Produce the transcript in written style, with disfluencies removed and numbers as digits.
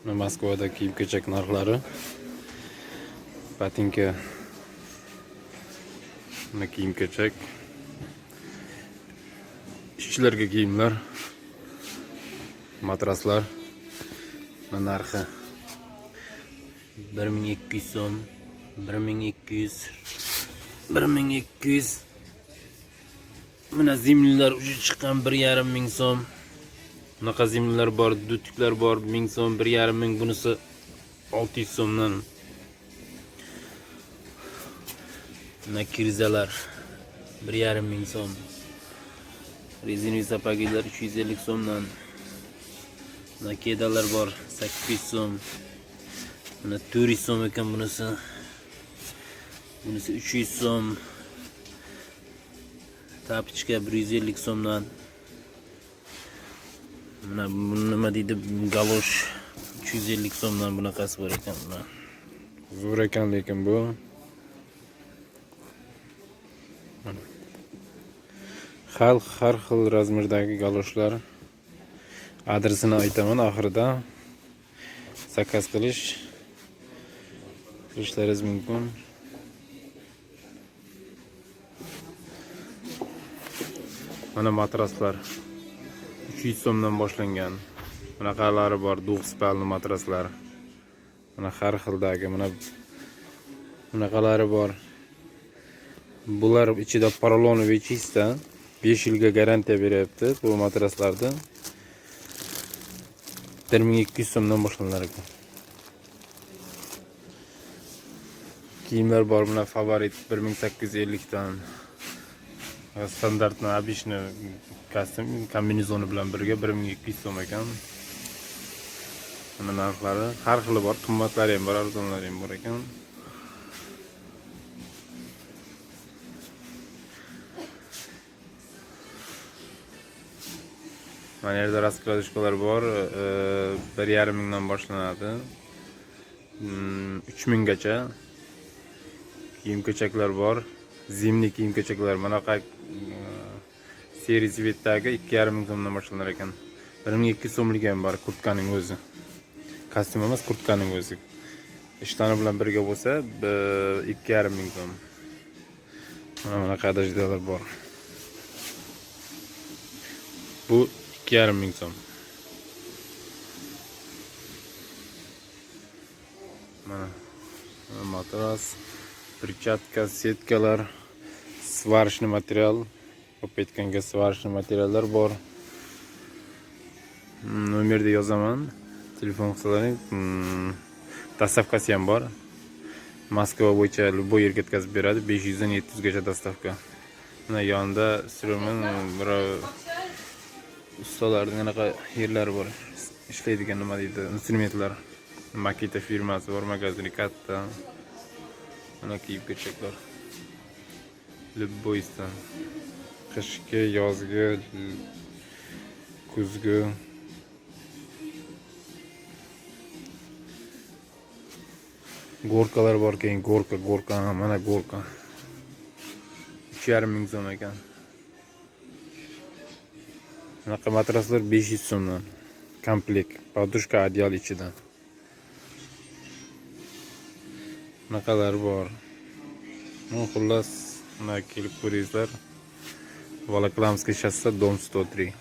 Moskvada kiyim-kechak narxlari. Patinka. Mana kiyim-kechak. Ishchilarga kiyimlar. Matraslar. Mana narxi 1200 so'm, 1200, 1200. Mana zimlilar uchi chiqqan 1500 so'm. Bunaqa zimlilar bor, dutuklar bor, 1000 so'm, 1500, bunisi 600 so'mdan. Mana kirzalar 1500 so'm. Rezinoviy sapagilar 350 so'mdan. Mana kedalar bor 800 so'm. Mana 400 so'm ekan bunisi. Bunisi 300 so'm. Tapichka 150 so'mdan. Mana nima deydi, galosh 350 so'mdan bunaqasi bor ekan. Zo'r ekan lekin bu. Har xil razmerdagi galoshlar. Adresini aytaman oxirida. Zakaz qilishlaringiz mumkin. Mana matraslar 300 so'mdan boshlangan. Bunaqalari bor, duxspalni matraslar. Mana har xildagi, mana bunaqalari bor. Bular ichida porolonoviy chista 5 yilga garantiya beryapti bu matraslarda. 1200 so'mdan boshlanlar ekan. Kiyimlar bor, mana favorit 1850 dan. Standartni abishni kostyum kombinezoni bilan birga 1200 so'm ekan. Mana narxlari har xili bor, qimmatlari ham bor, arzonlari ham bor ekan. Mana yerda raskladishkalar bor, 1,5 mingdan boshlanadi. 3000 gacha. Kiyim-kechaklar bor. Zimli kiyim-kechaklar mana seri svetdagi 2,5 ming so'mdan boshlanar ekan. 1200 so'mlik ham bor kurtkaning o'zi. Kostyum emas, kurtkaning o'zi. Ishtoni bilan birga bo'lsa 2,5 ming so'm. Mana bunaqa adajdalar bor. Bu 2,5 ming so'm. Mana matras, перчатка, setkalar, svarishni material, ko'paytganga svarishni materiallar bor. Nomerda yozaman. Telefon qilsalaring, dostavkasi ham bor. Moskva bo'yicha любой yerga yetkazib beradi. 500 dan 700 gacha dostavka. Mana yonida Stroman bir ustalarning anaqa yerlari bor. Ishlaydigan nima deydi, instrumentlar. Makita firmasi bor, magazini katta. Mana kiyim-kechaklar. Любойстан. Qishki, yozgi, kuzgi. Gorkalar bor, keyin gorka, mana gorka. 3,5 ming so'm ekan. Bunaqa matraslar 500 so'mdan. Komplekt, podushka, adyal ichida. Bunaqalar bor. Xullas, mana kelib ko'ringizlar. Voloklamskiy shassa, dom 103.